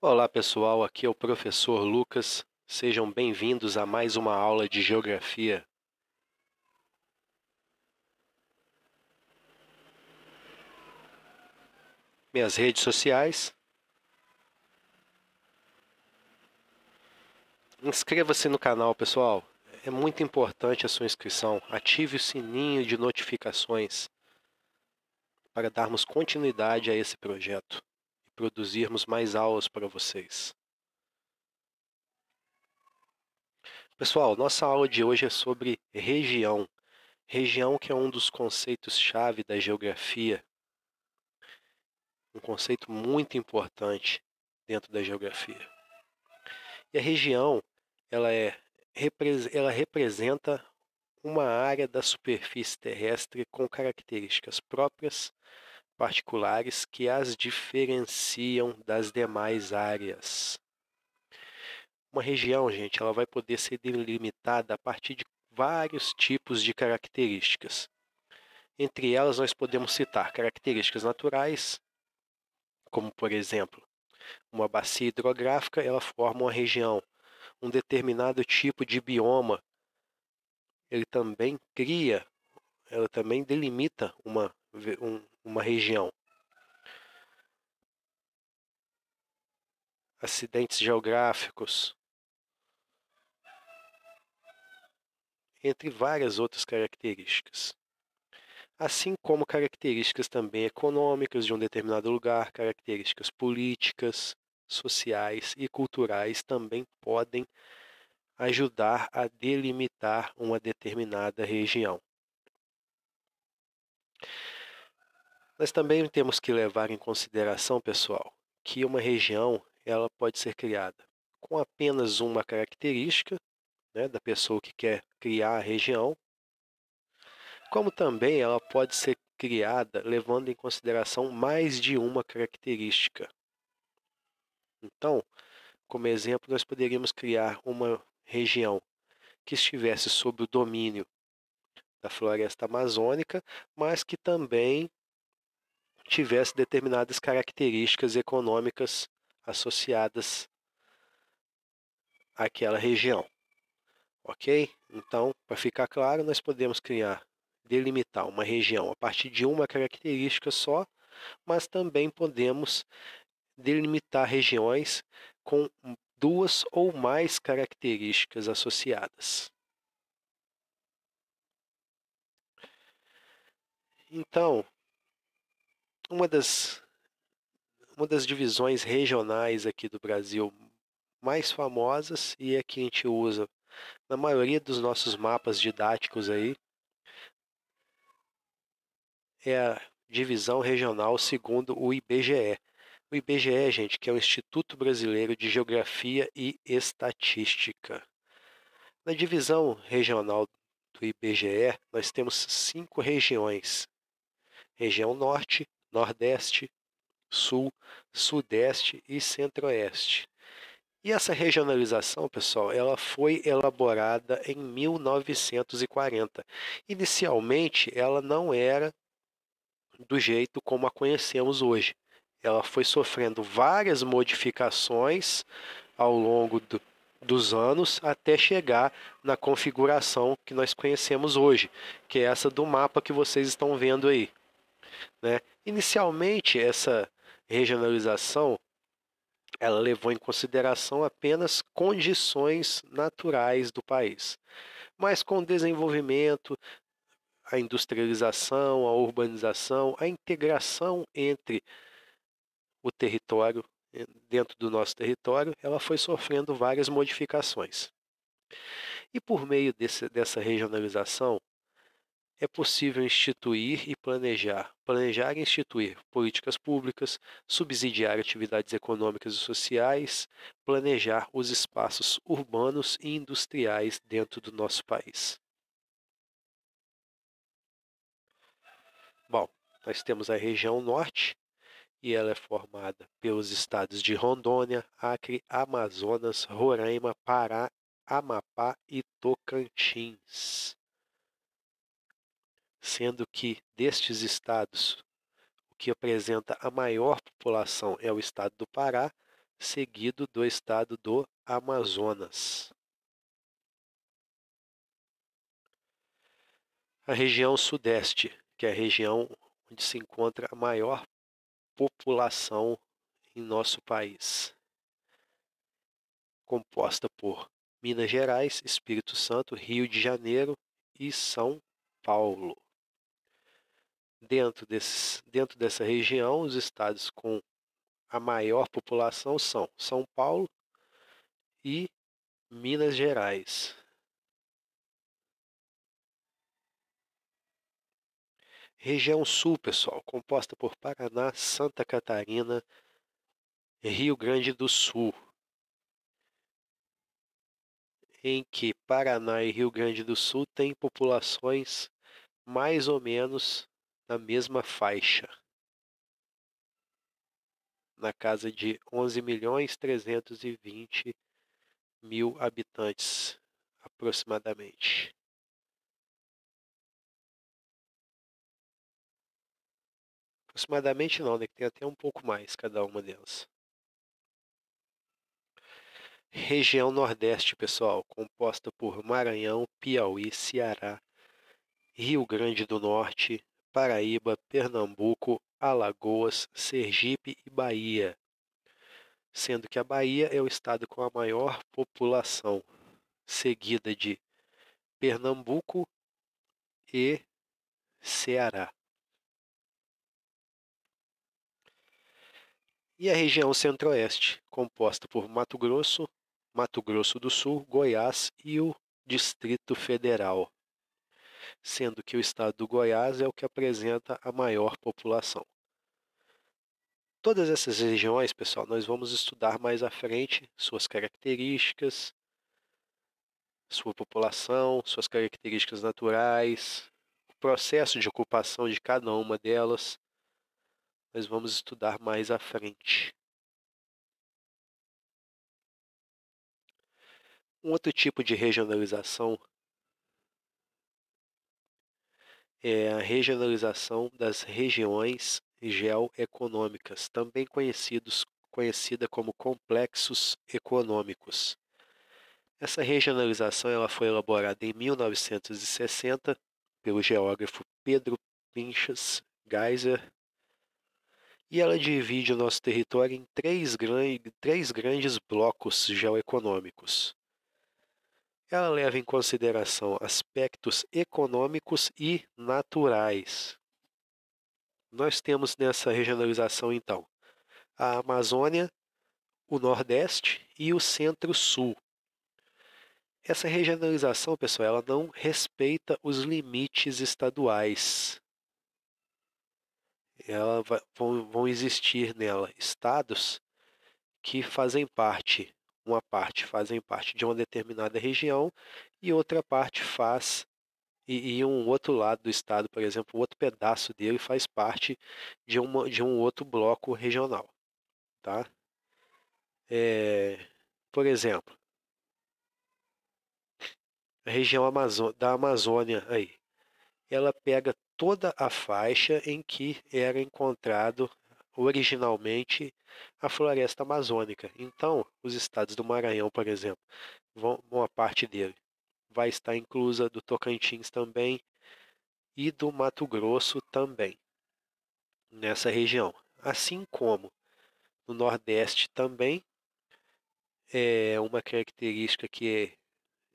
Olá pessoal, aqui é o professor Lucas. Sejam bem-vindos a mais uma aula de Geografia. Minhas redes sociais. Inscreva-se no canal, pessoal. É muito importante a sua inscrição. Ative o sininho de notificações para darmos continuidade a esse projeto e produzirmos mais aulas para vocês. Pessoal, nossa aula de hoje é sobre região. Região que é um dos conceitos-chave da geografia. Um conceito muito importante dentro da geografia. E a região, ela representa uma área da superfície terrestre com características próprias, particulares, que as diferenciam das demais áreas. Uma região, gente, ela vai poder ser delimitada a partir de vários tipos de características. Entre elas, nós podemos citar características naturais, como, por exemplo, uma bacia hidrográfica, ela forma uma região. Um determinado tipo de bioma, ela também delimita uma região. Acidentes geográficos, entre várias outras características. Assim como características também econômicas de um determinado lugar, características políticas, sociais e culturais também podem ajudar a delimitar uma determinada região. Nós também temos que levar em consideração, pessoal, que uma região ela pode ser criada com apenas uma característica, né, da pessoa que quer criar a região, como também ela pode ser criada levando em consideração mais de uma característica. Então, como exemplo, nós poderíamos criar uma região que estivesse sob o domínio da floresta amazônica, mas que também tivesse determinadas características econômicas associadas àquela região, ok? Então, para ficar claro, nós podemos delimitar uma região a partir de uma característica só, mas também podemos delimitar regiões com duas ou mais características associadas. Então, uma das divisões regionais aqui do Brasil mais famosas e a que a gente usa na maioria dos nossos mapas didáticos aí é a divisão regional segundo o IBGE. O IBGE, gente, que é o Instituto Brasileiro de Geografia e Estatística. Na divisão regional do IBGE, nós temos 5 regiões: região Norte, Nordeste, Sul, Sudeste e Centro-Oeste. E essa regionalização, pessoal, ela foi elaborada em 1940. Inicialmente, ela não era do jeito como a conhecemos hoje. Ela foi sofrendo várias modificações ao longo dos anos até chegar na configuração que nós conhecemos hoje, que é essa do mapa que vocês estão vendo aí, né? Inicialmente, essa regionalização ela levou em consideração apenas condições naturais do país. Mas com o desenvolvimento, a industrialização, a urbanização, a integração entre o território, dentro do nosso território, ela foi sofrendo várias modificações. E por meio dessa regionalização, é possível instituir e planejar e instituir políticas públicas, subsidiar atividades econômicas e sociais, planejar os espaços urbanos e industriais dentro do nosso país. Bom, nós temos a região norte, e ela é formada pelos estados de Rondônia, Acre, Amazonas, Roraima, Pará, Amapá e Tocantins. Sendo que destes estados, o que apresenta a maior população é o estado do Pará, seguido do estado do Amazonas. A região Sudeste, que é a região onde se encontra a maior população em nosso país, composta por Minas Gerais, Espírito Santo, Rio de Janeiro e São Paulo. Dentro dessa região, os estados com a maior população são São Paulo e Minas Gerais. Região Sul, pessoal, composta por Paraná, Santa Catarina, Rio Grande do Sul, em que Paraná e Rio Grande do Sul têm populações mais ou menos na mesma faixa, na casa de 11.320.000 habitantes, aproximadamente. Aproximadamente não, né? Que tem até um pouco mais cada uma delas. Região Nordeste, pessoal, composta por Maranhão, Piauí, Ceará, Rio Grande do Norte, Paraíba, Pernambuco, Alagoas, Sergipe e Bahia, sendo que a Bahia é o estado com a maior população, seguida de Pernambuco e Ceará. E a região Centro-Oeste, composta por Mato Grosso, Mato Grosso do Sul, Goiás e o Distrito Federal, sendo que o estado do Goiás é o que apresenta a maior população. Todas essas regiões, pessoal, nós vamos estudar mais à frente suas características, sua população, suas características naturais, o processo de ocupação de cada uma delas. Nós vamos estudar mais à frente. Um outro tipo de regionalização é a regionalização das regiões geoeconômicas, também conhecida como complexos econômicos. Essa regionalização ela foi elaborada em 1960 pelo geógrafo Pedro Pinchas Geyser e ela divide o nosso território em três grandes blocos geoeconômicos. Ela leva em consideração aspectos econômicos e naturais. Nós temos nessa regionalização, então, a Amazônia, o Nordeste e o Centro-Sul. Essa regionalização, pessoal, ela não respeita os limites estaduais. Vão existir nela estados que fazem parte, uma parte fazem parte de uma determinada região e outra parte faz, e um outro lado do estado, por exemplo, outro pedaço dele faz parte de um outro bloco regional, tá? Por exemplo, a região da Amazônia aí, ela pega toda a faixa em que era encontrado originalmente a floresta amazônica. Então, os estados do Maranhão, por exemplo, uma parte dele vai estar inclusa, do Tocantins também e do Mato Grosso também, nessa região. Assim como no Nordeste também é uma característica que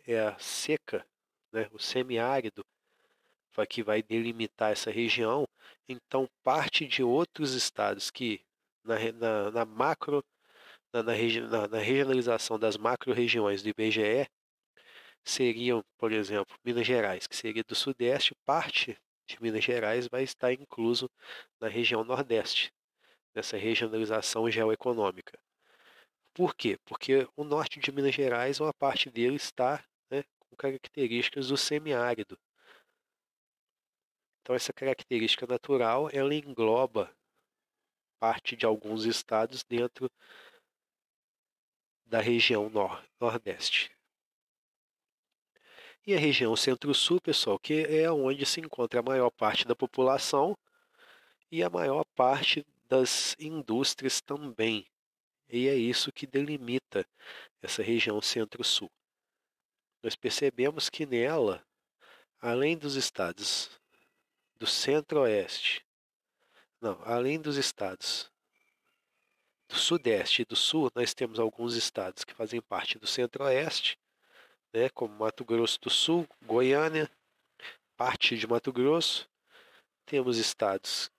é a seca, né, o semiárido, que vai delimitar essa região. Então, parte de outros estados que na macro, na regionalização das macro-regiões do IBGE, seriam, por exemplo, Minas Gerais, que seria do Sudeste, parte de Minas Gerais vai estar incluso na região Nordeste, nessa regionalização geoeconômica. Por quê? Porque o norte de Minas Gerais, uma parte dele está, né, com características do semiárido. Então, essa característica natural, ela engloba parte de alguns estados dentro da região Nordeste. E a região Centro-Sul, pessoal, que é onde se encontra a maior parte da população e a maior parte das indústrias também. E é isso que delimita essa região centro-sul. Nós percebemos que nela, além dos estados do centro-oeste, não, além dos estados do sudeste e do sul, nós temos alguns estados que fazem parte do centro-oeste, né, como Mato Grosso do Sul, Goiânia, parte de Mato Grosso. Temos estados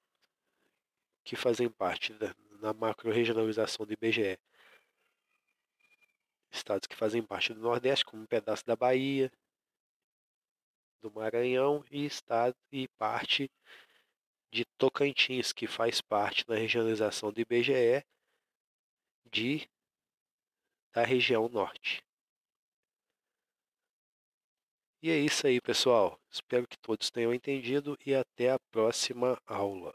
que fazem parte da macro-regionalização do IBGE, estados que fazem parte do Nordeste, como um pedaço da Bahia, do Maranhão e parte de Tocantins, que faz parte da regionalização do IBGE da região norte. E é isso aí, pessoal. Espero que todos tenham entendido e até a próxima aula.